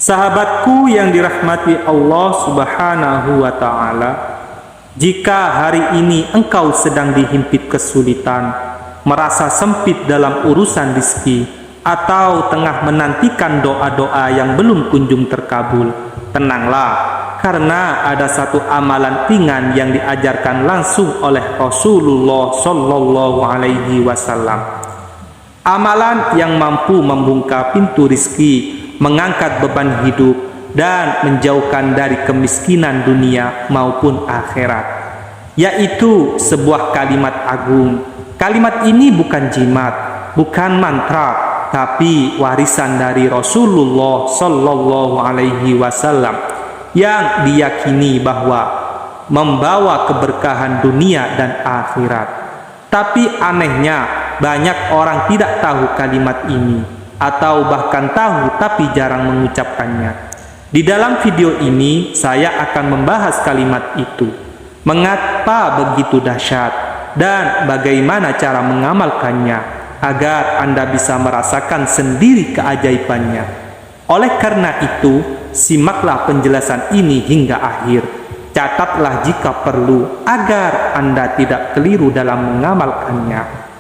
Sahabatku yang dirahmati Allah Subhanahu wa Ta'ala, jika hari ini engkau sedang dihimpit kesulitan, merasa sempit dalam urusan rezeki, atau tengah menantikan doa-doa yang belum kunjung terkabul, tenanglah, karena ada satu amalan ringan yang diajarkan langsung oleh Rasulullah Shallallahu Alaihi Wasallam. Amalan yang mampu membuka pintu rezeki, mengangkat beban hidup, dan menjauhkan dari kemiskinan dunia maupun akhirat, yaitu sebuah kalimat agung. Kalimat ini bukan jimat, bukan mantra, tapi warisan dari Rasulullah Shallallahu Alaihi Wasallam yang diyakini bahwa membawa keberkahan dunia dan akhirat. Tapi anehnya, banyak orang tidak tahu kalimat ini, atau bahkan tahu tapi jarang mengucapkannya. Di dalam video ini saya akan membahas kalimat itu, mengapa begitu dahsyat, dan bagaimana cara mengamalkannya agar Anda bisa merasakan sendiri keajaibannya. Oleh karena itu, simaklah penjelasan ini hingga akhir. Catatlah jika perlu agar Anda tidak keliru dalam mengamalkannya.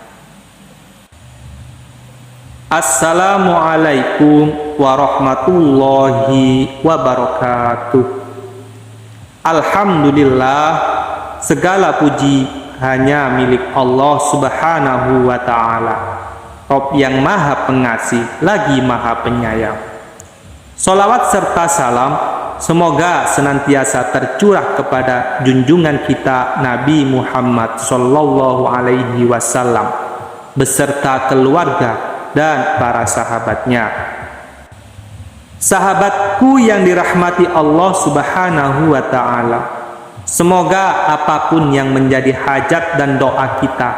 Assalamualaikum warahmatullahi wabarakatuh. Alhamdulillah, segala puji hanya milik Allah Subhanahu wa Ta'ala, Rabb yang maha pengasih lagi maha penyayang. Salawat serta salam semoga senantiasa tercurah kepada junjungan kita Nabi Muhammad Sallallahu Alaihi Wasallam beserta keluarga dan para sahabatnya. Sahabatku yang dirahmati Allah Subhanahu wa Ta'ala, semoga apapun yang menjadi hajat dan doa kita,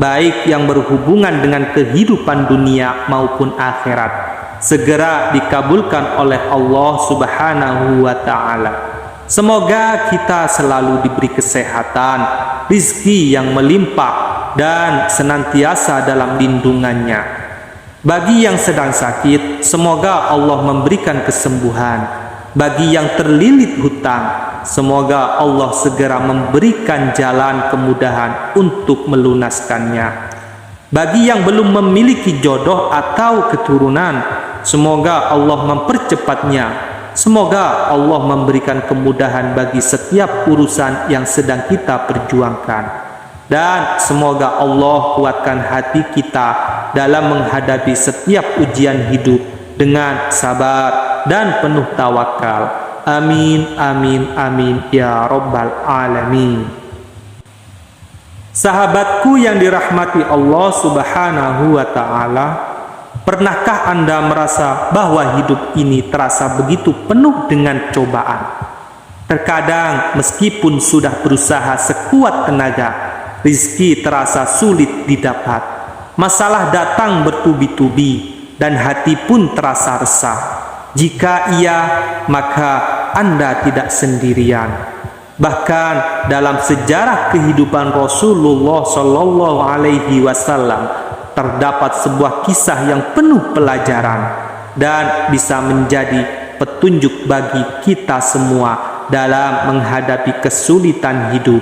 baik yang berhubungan dengan kehidupan dunia maupun akhirat, segera dikabulkan oleh Allah Subhanahu wa Ta'ala. Semoga kita selalu diberi kesehatan, rizki yang melimpah, dan senantiasa dalam lindungannya. Bagi yang sedang sakit, semoga Allah memberikan kesembuhan. Bagi yang terlilit hutang, semoga Allah segera memberikan jalan kemudahan untuk melunaskannya. Bagi yang belum memiliki jodoh atau keturunan, semoga Allah mempercepatnya. Semoga Allah memberikan kemudahan bagi setiap urusan yang sedang kita perjuangkan. Dan semoga Allah kuatkan hati kita dalam menghadapi setiap ujian hidup dengan sabar dan penuh tawakal. Amin, amin, amin, ya Rabbal Alamin. Sahabatku yang dirahmati Allah Subhanahu wa Ta'ala, pernahkah Anda merasa bahwa hidup ini terasa begitu penuh dengan cobaan? Terkadang meskipun sudah berusaha sekuat tenaga, rizki terasa sulit didapat. Masalah datang bertubi-tubi dan hati pun terasa resah. Jika iya, maka Anda tidak sendirian. Bahkan dalam sejarah kehidupan Rasulullah Shallallahu Alaihi Wasallam terdapat sebuah kisah yang penuh pelajaran dan bisa menjadi petunjuk bagi kita semua dalam menghadapi kesulitan hidup.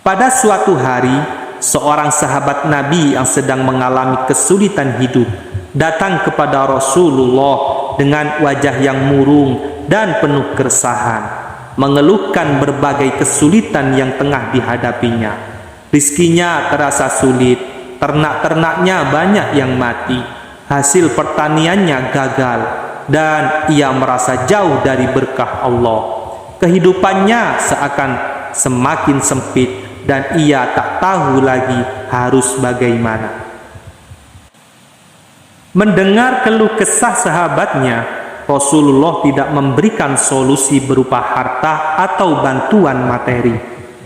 Pada suatu hari, seorang sahabat Nabi yang sedang mengalami kesulitan hidup datang kepada Rasulullah dengan wajah yang murung dan penuh keresahan, mengeluhkan berbagai kesulitan yang tengah dihadapinya. Rizkinya terasa sulit, ternak-ternaknya banyak yang mati, hasil pertaniannya gagal, dan ia merasa jauh dari berkah Allah. Kehidupannya seakan semakin sempit dan ia tak tahu lagi harus bagaimana. Mendengar keluh kesah sahabatnya, Rasulullah tidak memberikan solusi berupa harta atau bantuan materi.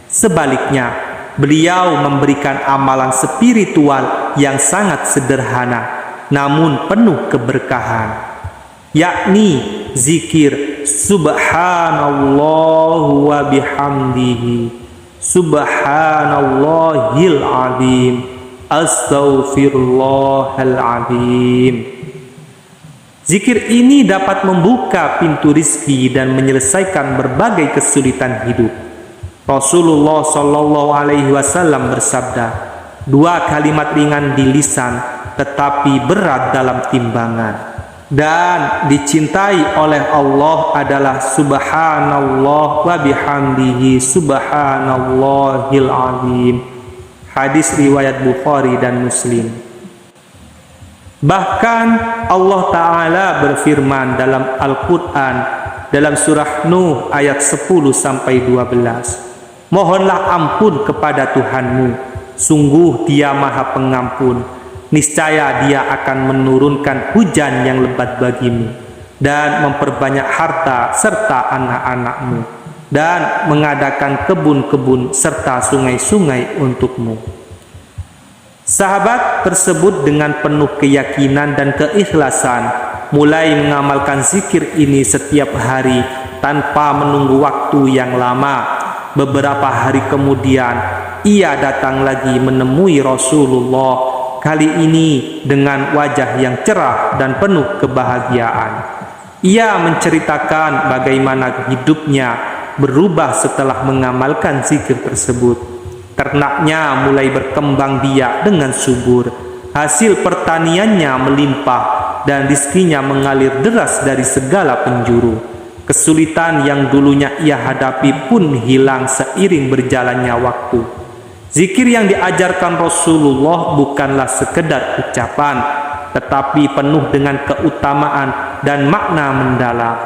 Sebaliknya, beliau memberikan amalan spiritual yang sangat sederhana namun penuh keberkahan, yakni zikir subhanallah wa bihamdihi, subhanallahil azim, astaghfirullahal azim. Zikir ini dapat membuka pintu rizki dan menyelesaikan berbagai kesulitan hidup. Rasulullah Shallallahu Alaihi Wasallam bersabda, dua kalimat ringan di lisan tetapi berat dalam timbangan dan dicintai oleh Allah adalah subhanallah wa bihamdihi subhanallahil azim. Hadis riwayat Bukhari dan Muslim. Bahkan Allah Ta'ala berfirman dalam Al-Quran dalam surah Nuh ayat 10-12, mohonlah ampun kepada Tuhanmu, sungguh Dia Maha Pengampun, niscaya Dia akan menurunkan hujan yang lebat bagimu dan memperbanyak harta serta anak-anakmu dan mengadakan kebun-kebun serta sungai-sungai untukmu. Sahabat tersebut dengan penuh keyakinan dan keikhlasan mulai mengamalkan zikir ini setiap hari tanpa menunggu waktu yang lama. Beberapa hari kemudian ia datang lagi menemui Rasulullah, kali ini dengan wajah yang cerah dan penuh kebahagiaan. Ia menceritakan bagaimana hidupnya berubah setelah mengamalkan zikir tersebut. Ternaknya mulai berkembang biak dengan subur, hasil pertaniannya melimpah dan rizkinya mengalir deras dari segala penjuru. Kesulitan yang dulunya ia hadapi pun hilang seiring berjalannya waktu. Zikir yang diajarkan Rasulullah bukanlah sekedar ucapan, tetapi penuh dengan keutamaan dan makna mendalam.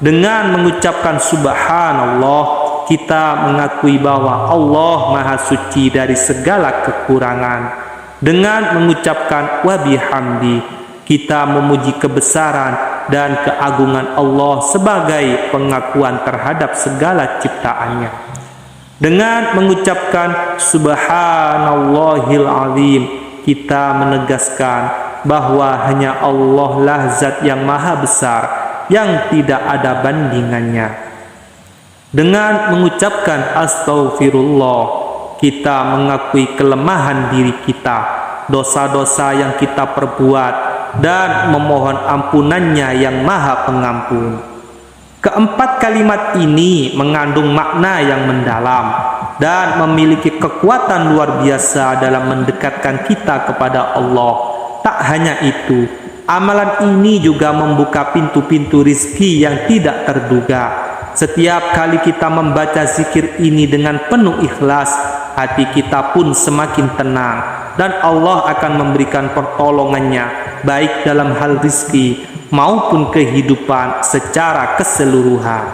Dengan mengucapkan subhanallah, kita mengakui bahwa Allah Maha Suci dari segala kekurangan. Dengan mengucapkan wa bihamdi, kita memuji kebesaran dan keagungan Allah sebagai pengakuan terhadap segala ciptaannya. Dengan mengucapkan subhanallahil azim, kita menegaskan bahwa hanya Allah lah zat yang maha besar, yang tidak ada bandingannya. Dengan mengucapkan astaghfirullah, kita mengakui kelemahan diri kita, dosa-dosa yang kita perbuat, dan memohon ampunannya yang maha pengampun. Keempat kalimat ini mengandung makna yang mendalam dan memiliki kekuatan luar biasa dalam mendekatkan kita kepada Allah. Tak hanya itu, amalan ini juga membuka pintu-pintu rizki yang tidak terduga. Setiap kali kita membaca zikir ini dengan penuh ikhlas, hati kita pun semakin tenang dan Allah akan memberikan pertolongannya baik dalam hal rizki maupun kehidupan secara keseluruhan.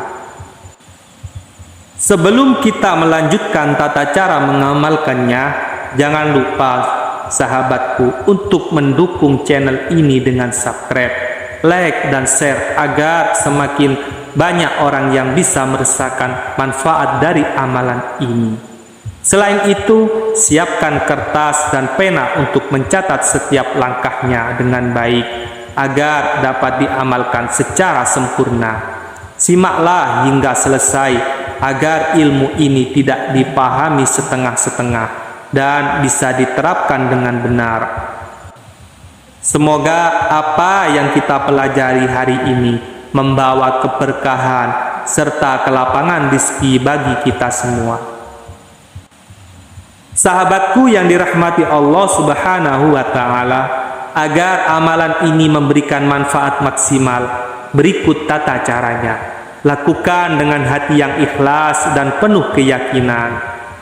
Sebelum kita melanjutkan tata cara mengamalkannya, jangan lupa sahabatku untuk mendukung channel ini dengan subscribe, like dan share agar semakin banyak orang yang bisa merasakan manfaat dari amalan ini. Selain itu, siapkan kertas dan pena untuk mencatat setiap langkahnya dengan baik agar dapat diamalkan secara sempurna. Simaklah hingga selesai agar ilmu ini tidak dipahami setengah-setengah dan bisa diterapkan dengan benar. Semoga apa yang kita pelajari hari ini membawa keberkahan serta kelapangan rezeki bagi kita semua. Sahabatku yang dirahmati Allah Subhanahu wa Ta'ala, agar amalan ini memberikan manfaat maksimal, berikut tata caranya. Lakukan dengan hati yang ikhlas dan penuh keyakinan.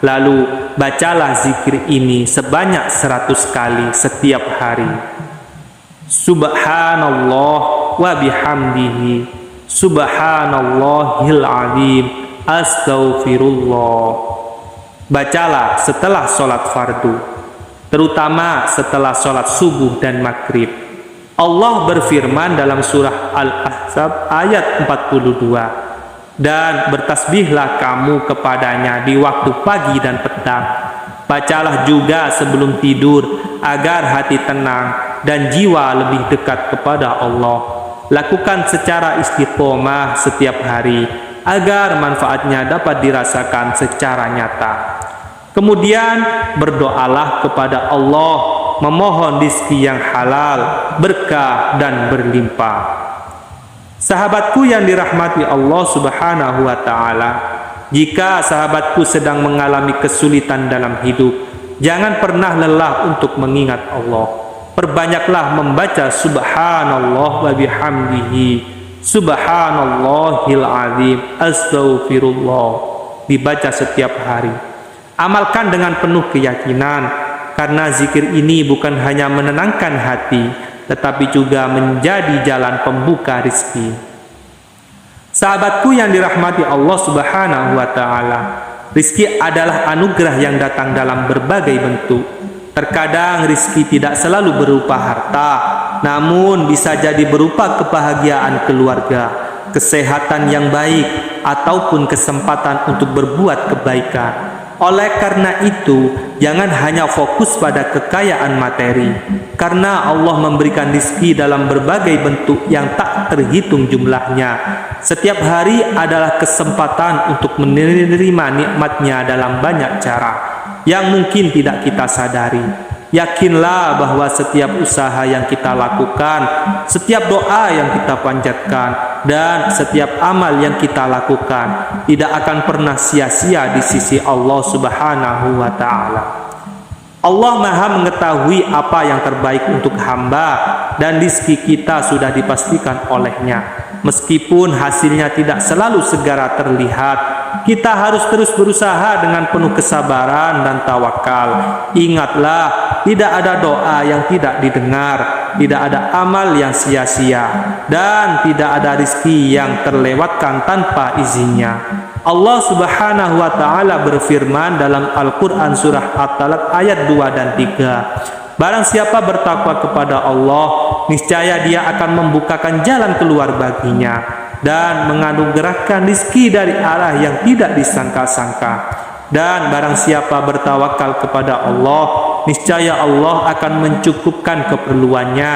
Lalu bacalah zikir ini sebanyak 100 kali setiap hari. Subhanallah wa bihamdihi subhanallahil azim astaghfirullah. Bacalah setelah sholat fardu, terutama setelah sholat subuh dan maghrib. Allah berfirman dalam surah Al-Ahzab ayat 42, dan bertasbihlah kamu kepadanya di waktu pagi dan petang. Bacalah juga sebelum tidur agar hati tenang dan jiwa lebih dekat kepada Allah. Lakukan secara istiqomah setiap hari agar manfaatnya dapat dirasakan secara nyata. Kemudian berdoalah kepada Allah, memohon rezeki yang halal, berkah dan berlimpah. Sahabatku yang dirahmati Allah Subhanahu wa Ta'ala, jika sahabatku sedang mengalami kesulitan dalam hidup, jangan pernah lelah untuk mengingat Allah. Perbanyaklah membaca Subhanallah wa bihamdihi, Subhanallahil azim, Astaghfirullah, dibaca setiap hari. Amalkan dengan penuh keyakinan, karena zikir ini bukan hanya menenangkan hati, tetapi juga menjadi jalan pembuka rizki. Sahabatku yang dirahmati Allah Subhanahu wa Ta'ala, rizki adalah anugerah yang datang dalam berbagai bentuk. Terkadang rizki tidak selalu berupa harta, namun bisa jadi berupa kebahagiaan keluarga, kesehatan yang baik, ataupun kesempatan untuk berbuat kebaikan. Oleh karena itu, jangan hanya fokus pada kekayaan materi, karena Allah memberikan rizki dalam berbagai bentuk yang tak terhitung jumlahnya. Setiap hari adalah kesempatan untuk menerima nikmatnya dalam banyak cara yang mungkin tidak kita sadari. Yakinlah bahwa setiap usaha yang kita lakukan, setiap doa yang kita panjatkan, dan setiap amal yang kita lakukan tidak akan pernah sia-sia di sisi Allah Subhanahu wa Ta'ala. Allah Maha mengetahui apa yang terbaik untuk hamba, dan rizki kita sudah dipastikan olehnya. Meskipun hasilnya tidak selalu segera terlihat, kita harus terus berusaha dengan penuh kesabaran dan tawakal. Ingatlah, tidak ada doa yang tidak didengar, tidak ada amal yang sia-sia, dan tidak ada rizki yang terlewatkan tanpa izinnya. Allah Subhanahu wa Ta'ala berfirman dalam Al-Quran surah At-Talaq ayat 2 dan 3. Barang siapa bertakwa kepada Allah, niscaya dia akan membukakan jalan keluar baginya dan menganugerahkan rizki dari arah yang tidak disangka-sangka. Dan barang siapa bertawakal kepada Allah, niscaya Allah akan mencukupkan keperluannya.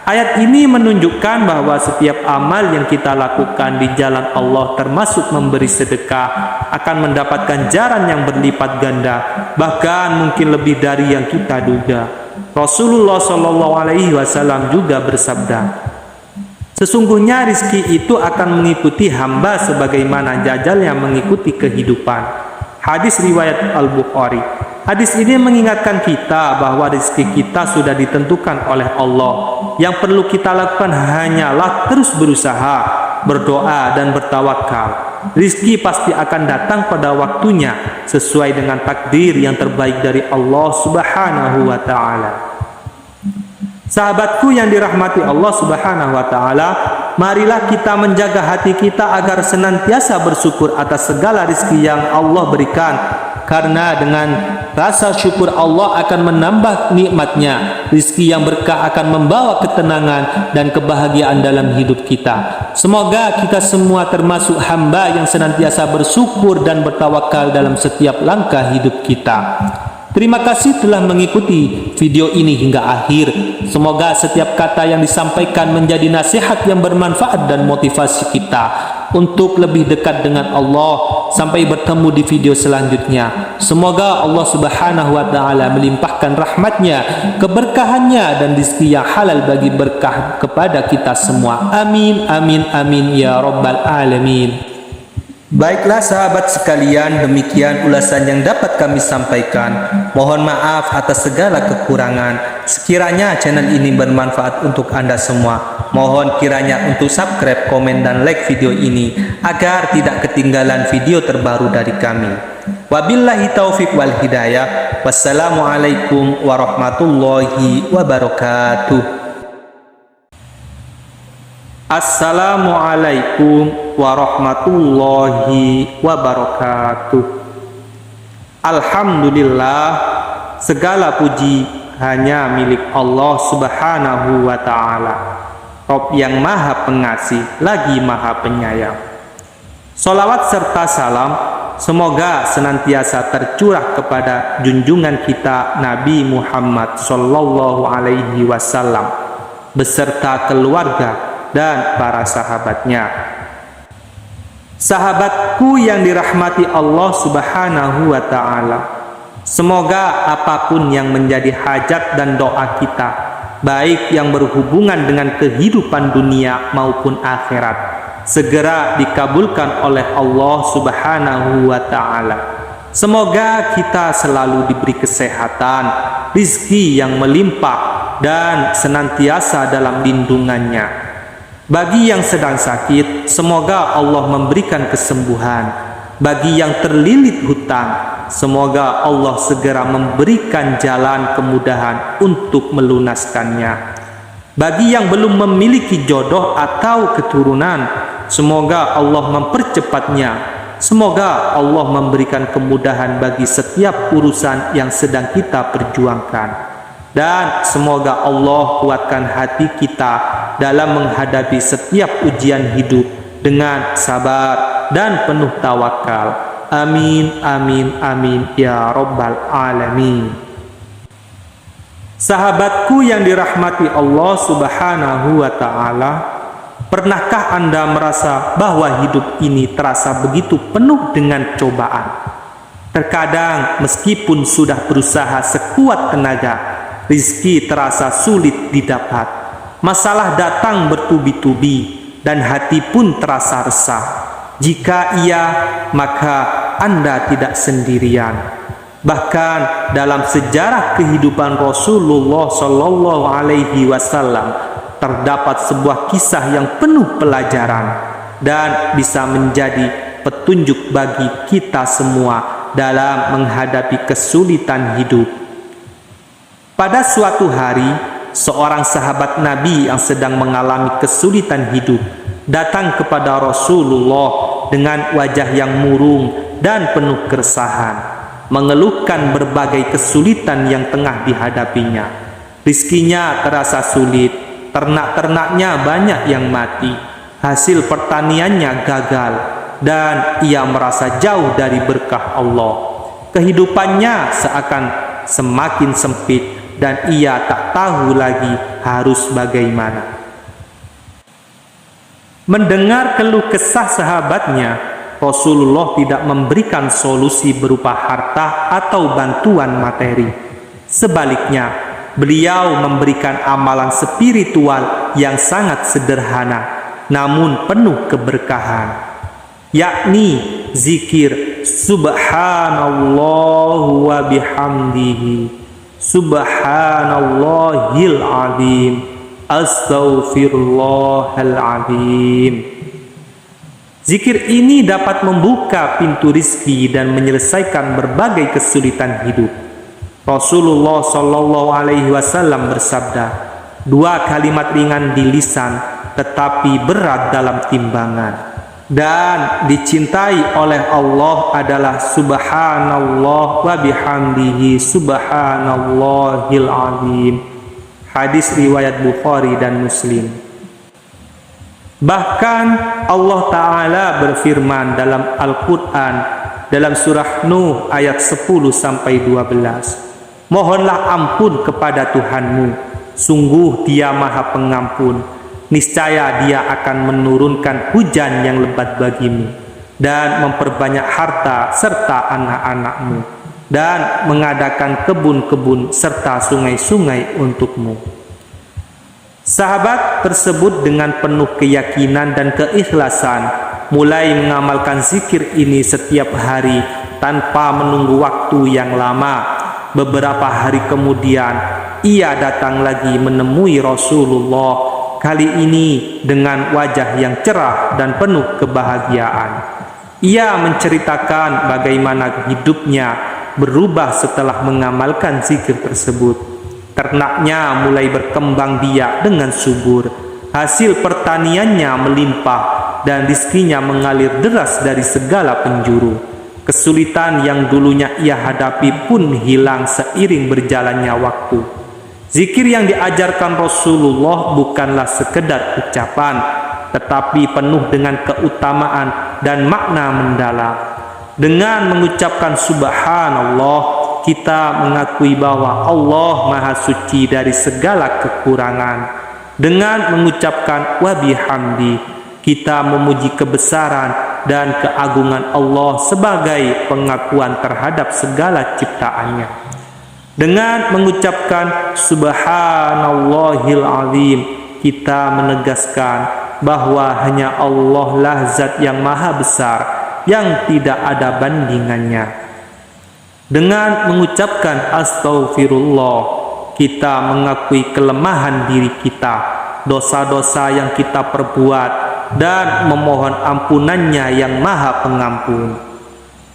Ayat ini menunjukkan bahwa setiap amal yang kita lakukan di jalan Allah, termasuk memberi sedekah, akan mendapatkan ganjaran yang berlipat ganda, bahkan mungkin lebih dari yang kita duga. Rasulullah SAW juga bersabda, sesungguhnya rizki itu akan mengikuti hamba sebagaimana jajal yang mengikuti kehidupan. Hadis riwayat Al-Bukhari. Hadis ini mengingatkan kita bahwa rezeki kita sudah ditentukan oleh Allah. Yang perlu kita lakukan hanyalah terus berusaha, berdoa, dan bertawakal. Rezeki pasti akan datang pada waktunya sesuai dengan takdir yang terbaik dari Allah Subhanahu wa Ta'ala. Sahabatku yang dirahmati Allah Subhanahu wa Ta'ala, marilah kita menjaga hati kita agar senantiasa bersyukur atas segala rezeki yang Allah berikan, karena dengan rasa syukur Allah akan menambah nikmatnya. Rezeki yang berkah akan membawa ketenangan dan kebahagiaan dalam hidup kita. Semoga kita semua termasuk hamba yang senantiasa bersyukur dan bertawakal dalam setiap langkah hidup kita. Terima kasih telah mengikuti video ini hingga akhir. Semoga setiap kata yang disampaikan menjadi nasihat yang bermanfaat dan motivasi kita untuk lebih dekat dengan Allah. Sampai bertemu di video selanjutnya. Semoga Allah Subhanahu wa Ta'ala melimpahkan rahmatnya, keberkahannya, dan rezeki yang halal bagi berkah kepada kita semua. Amin, amin, amin ya Rabbal Alamin. Baiklah sahabat sekalian, demikian ulasan yang dapat kami sampaikan. Mohon maaf atas segala kekurangan. Sekiranya channel ini bermanfaat untuk Anda semua, mohon kiranya untuk subscribe, komen, dan like video ini agar tidak ketinggalan video terbaru dari kami. Wabillahi taufik wal hidayah. Wassalamualaikum warahmatullahi wabarakatuh. Assalamualaikum warahmatullahi wabarakatuh. Alhamdulillah, segala puji hanya milik Allah Subhanahu wa Ta'ala, Rabb yang maha pengasih lagi maha penyayang. Salawat serta salam semoga senantiasa tercurah kepada junjungan kita Nabi Muhammad sallallahu alaihi wasallam beserta keluarga dan para sahabatnya. Sahabatku yang dirahmati Allah Subhanahu wa Ta'ala, semoga apapun yang menjadi hajat dan doa kita baik yang berhubungan dengan kehidupan dunia maupun akhirat, segera dikabulkan oleh Allah Subhanahu wa Ta'ala. Semoga kita selalu diberi kesehatan, rizki yang melimpah, dan senantiasa dalam lindungannya. Bagi yang sedang sakit, semoga Allah memberikan kesembuhan. Bagi yang terlilit hutang, semoga Allah segera memberikan jalan kemudahan untuk melunaskannya. Bagi yang belum memiliki jodoh atau keturunan, semoga Allah mempercepatnya. Semoga Allah memberikan kemudahan bagi setiap urusan yang sedang kita perjuangkan. Dan semoga Allah kuatkan hati kita dalam menghadapi setiap ujian hidup dengan sabar dan penuh tawakal. Amin, amin, amin, ya Rabbal Alamin. Sahabatku yang dirahmati Allah Subhanahu wa Ta'ala, pernahkah Anda merasa bahwa hidup ini terasa begitu penuh dengan cobaan? Terkadang meskipun sudah berusaha sekuat tenaga, rizki terasa sulit didapat. Masalah datang bertubi-tubi dan hati pun terasa resah. Jika iya, maka Anda tidak sendirian. Bahkan dalam sejarah kehidupan Rasulullah Shallallahu Alaihi Wasallam terdapat sebuah kisah yang penuh pelajaran dan bisa menjadi petunjuk bagi kita semua dalam menghadapi kesulitan hidup. Pada suatu hari, seorang sahabat Nabi yang sedang mengalami kesulitan hidup datang kepada Rasulullah dengan wajah yang murung dan penuh keresahan, mengeluhkan berbagai kesulitan yang tengah dihadapinya. Rizkinya terasa sulit, ternak-ternaknya banyak yang mati, hasil pertaniannya gagal, dan ia merasa jauh dari berkah Allah. Kehidupannya seakan semakin sempit dan ia tak tahu lagi harus bagaimana. Mendengar keluh kesah sahabatnya, Rasulullah tidak memberikan solusi berupa harta atau bantuan materi. Sebaliknya, beliau memberikan amalan spiritual yang sangat sederhana, namun penuh keberkahan, yakni zikir Subhanallah wa bihamdihi, Subhanallahil azim, Astaghfirullahaladzim. Zikir ini dapat membuka pintu rizki dan menyelesaikan berbagai kesulitan hidup. Rasulullah Shallallahu Alaihi Wasallam bersabda, "Dua kalimat ringan di lisan, tetapi berat dalam timbangan, dan dicintai oleh Allah adalah Subhanallah wa bihamdihi, Subhanallahil azim." Hadis riwayat Bukhari dan Muslim. Bahkan Allah Ta'ala berfirman dalam Al-Quran dalam surah Nuh ayat 10-12, "Mohonlah ampun kepada Tuhanmu, sungguh Dia Maha Pengampun, niscaya Dia akan menurunkan hujan yang lebat bagimu dan memperbanyak harta serta anak-anakmu, dan mengadakan kebun-kebun serta sungai-sungai untukmu." Sahabat tersebut dengan penuh keyakinan dan keikhlasan mulai mengamalkan zikir ini setiap hari tanpa menunggu waktu yang lama. Beberapa hari kemudian, ia datang lagi menemui Rasulullah, kali ini dengan wajah yang cerah dan penuh kebahagiaan. Ia menceritakan bagaimana hidupnya berubah setelah mengamalkan zikir tersebut. Ternaknya mulai berkembang biak dengan subur, hasil pertaniannya melimpah, dan rizkinya mengalir deras dari segala penjuru. Kesulitan yang dulunya ia hadapi pun hilang seiring berjalannya waktu. Zikir yang diajarkan Rasulullah bukanlah sekedar ucapan, tetapi penuh dengan keutamaan dan makna mendalam. Dengan mengucapkan Subhanallah, kita mengakui bahwa Allah Maha Suci dari segala kekurangan. Dengan mengucapkan wa bihamdi, kita memuji kebesaran dan keagungan Allah sebagai pengakuan terhadap segala ciptaannya. Dengan mengucapkan Subhanallahil Azim, kita menegaskan bahwa hanya Allah lah zat yang maha besar, yang tidak ada bandingannya. Dengan mengucapkan Astaghfirullah, kita mengakui kelemahan diri kita, dosa-dosa yang kita perbuat, dan memohon ampunannya yang maha pengampun.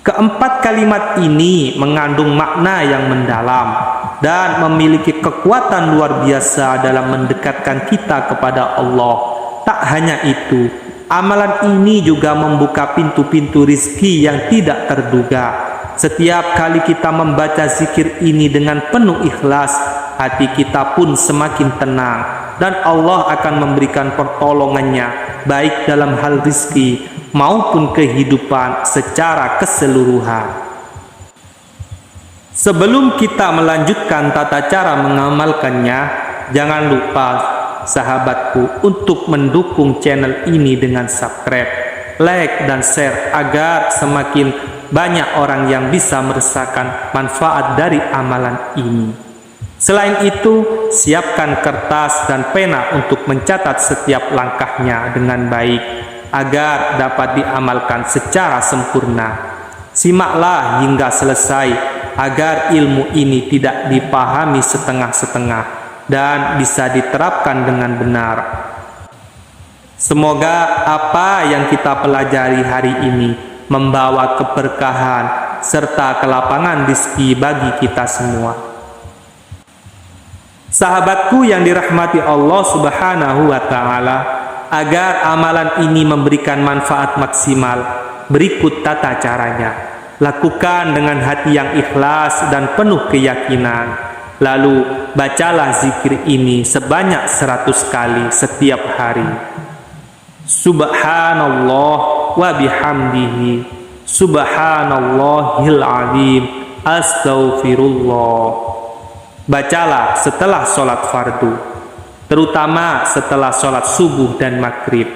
Keempat kalimat ini mengandung makna yang mendalam dan memiliki kekuatan luar biasa dalam mendekatkan kita kepada Allah. Tak hanya itu, amalan ini juga membuka pintu-pintu rizki yang tidak terduga. Setiap kali kita membaca zikir ini dengan penuh ikhlas, hati kita pun semakin tenang, dan Allah akan memberikan pertolongannya, baik dalam hal rizki maupun kehidupan secara keseluruhan. Sebelum kita melanjutkan tata cara mengamalkannya, jangan lupa sahabatku untuk mendukung channel ini dengan subscribe, like, dan share agar semakin banyak orang yang bisa merasakan manfaat dari amalan ini. Selain itu, siapkan kertas dan pena untuk mencatat setiap langkahnya dengan baik agar dapat diamalkan secara sempurna. Simaklah hingga selesai agar ilmu ini tidak dipahami setengah-setengah dan bisa diterapkan dengan benar. Semoga apa yang kita pelajari hari ini membawa keberkahan serta kelapangan rezeki bagi kita semua. Sahabatku yang dirahmati Allah Subhanahu wa Ta'ala, agar amalan ini memberikan manfaat maksimal, berikut tata caranya. Lakukan dengan hati yang ikhlas dan penuh keyakinan. Lalu bacalah zikir ini sebanyak 100 kali setiap hari. Subhanallah wa bihamdihi, Subhanallahil Azim, Astaghfirullah. Bacalah setelah sholat fardu, terutama setelah sholat subuh dan maghrib.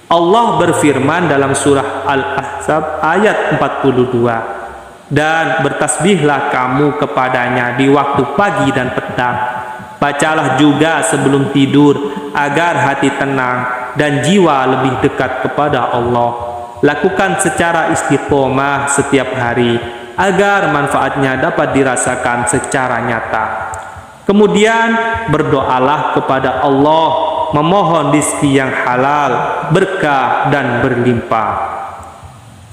Allah berfirman dalam surah Al-Ahzab ayat 42, dan bertasbihlah kamu kepadanya di waktu pagi dan petang. Bacalah juga sebelum tidur agar hati tenang dan jiwa lebih dekat kepada Allah. Lakukan secara istiqomah setiap hari agar manfaatnya dapat dirasakan secara nyata. Kemudian berdoalah kepada Allah, memohon rezeki yang halal, berkah, dan berlimpah.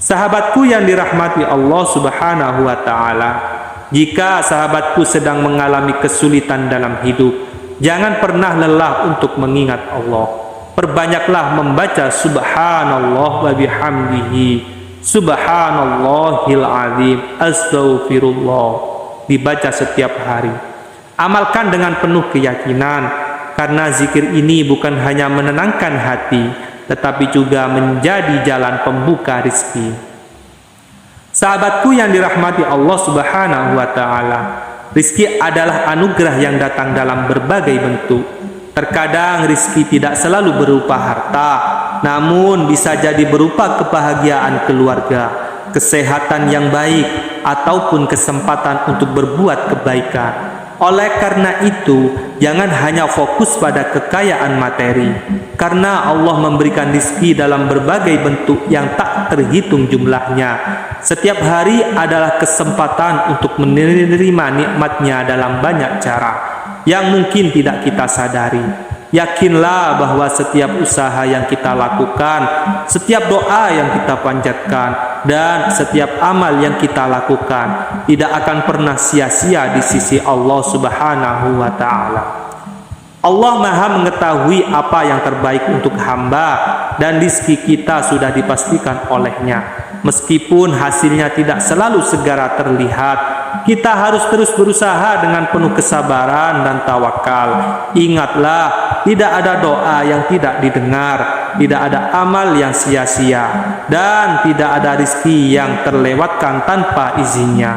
Sahabatku yang dirahmati Allah Subhanahu wa Ta'ala, jika sahabatku sedang mengalami kesulitan dalam hidup, jangan pernah lelah untuk mengingat Allah. Perbanyaklah membaca Subhanallah wa bihamdihi, Subhanallahil Azim, Astaghfirullah, dibaca setiap hari. Amalkan dengan penuh keyakinan, karena zikir ini bukan hanya menenangkan hati, tetapi juga menjadi jalan pembuka rezeki. Sahabatku yang dirahmati Allah Subhanahu wa Ta'ala, rezeki adalah anugerah yang datang dalam berbagai bentuk. Terkadang rezeki tidak selalu berupa harta, namun bisa jadi berupa kebahagiaan keluarga, kesehatan yang baik, ataupun kesempatan untuk berbuat kebaikan. Oleh karena itu, jangan hanya fokus pada kekayaan materi, karena Allah memberikan rezeki dalam berbagai bentuk yang tak terhitung jumlahnya. Setiap hari adalah kesempatan untuk menerima nikmatnya dalam banyak cara yang mungkin tidak kita sadari. Yakinlah bahwa setiap usaha yang kita lakukan, setiap doa yang kita panjatkan, dan setiap amal yang kita lakukan tidak akan pernah sia-sia di sisi Allah Subhanahu wa Ta'ala. Allah Maha mengetahui apa yang terbaik untuk hamba, dan rezeki kita sudah dipastikan olehnya. Meskipun hasilnya tidak selalu segera terlihat, kita harus terus berusaha dengan penuh kesabaran dan tawakal. Ingatlah, tidak ada doa yang tidak didengar, tidak ada amal yang sia-sia, dan tidak ada rezeki yang terlewatkan tanpa izinnya.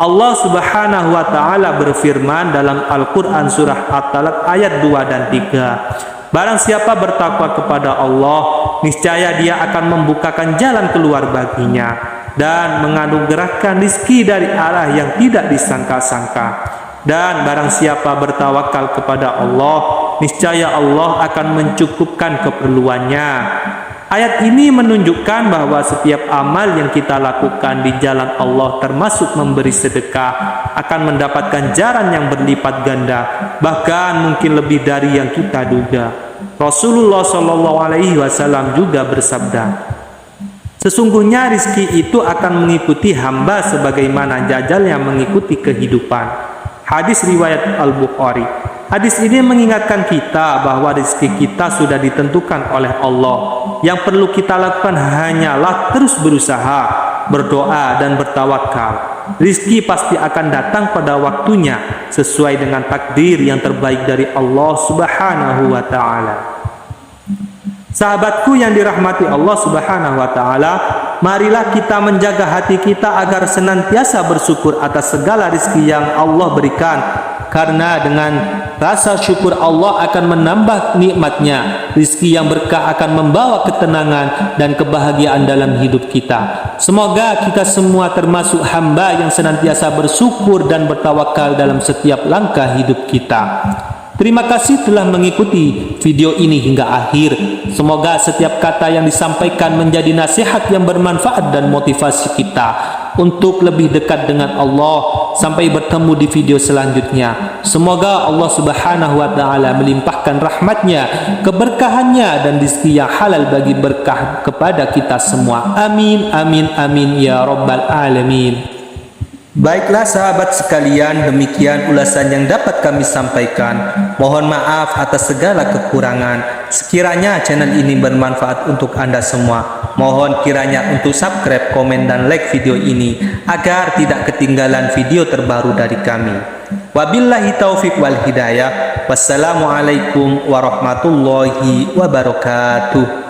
Allah Subhanahu wa Ta'ala berfirman dalam Al-Quran surah At-Talaq ayat 2 dan 3, barang siapa bertakwa kepada Allah, niscaya dia akan membukakan jalan keluar baginya dan menganugerahkan rezeki dari arah yang tidak disangka-sangka. Dan barang siapa bertawakal kepada Allah, niscaya Allah akan mencukupkan keperluannya. Ayat ini menunjukkan bahwa setiap amal yang kita lakukan di jalan Allah, termasuk memberi sedekah, akan mendapatkan ganjaran yang berlipat ganda, bahkan mungkin lebih dari yang kita duga. Rasulullah SAW juga bersabda, sesungguhnya rizki itu akan mengikuti hamba sebagaimana jajal yang mengikuti kehidupan. Hadis riwayat Al-Bukhari. Hadis ini mengingatkan kita bahwa rezeki kita sudah ditentukan oleh Allah. Yang perlu kita lakukan hanyalah terus berusaha, berdoa, dan bertawakal. Rizki pasti akan datang pada waktunya sesuai dengan takdir yang terbaik dari Allah Subhanahu wa Ta'ala. Sahabatku yang dirahmati Allah Subhanahu wa Ta'ala, marilah kita menjaga hati kita agar senantiasa bersyukur atas segala rizki yang Allah berikan, karena dengan rasa syukur Allah akan menambah nikmatnya. Rizki yang berkah akan membawa ketenangan dan kebahagiaan dalam hidup kita. Semoga kita semua termasuk hamba yang senantiasa bersyukur dan bertawakal dalam setiap langkah hidup kita. Terima kasih telah mengikuti video ini hingga akhir. Semoga setiap kata yang disampaikan menjadi nasihat yang bermanfaat dan motivasi kita untuk lebih dekat dengan Allah. Sampai bertemu di video selanjutnya. Semoga Allah Subhanahu wa Ta'ala melimpahkan rahmatnya, keberkahannya, dan rezeki yang halal bagi berkah kepada kita semua. Amin, amin, amin ya Rabbal Alamin. Baiklah sahabat sekalian, demikian ulasan yang dapat kami sampaikan. Mohon maaf atas segala kekurangan. Sekiranya channel ini bermanfaat untuk Anda semua, mohon kiranya untuk subscribe, komen, dan like video ini agar tidak ketinggalan video terbaru dari kami. Wabillahi taufik wal hidayah. Wassalamualaikum warahmatullahi wabarakatuh.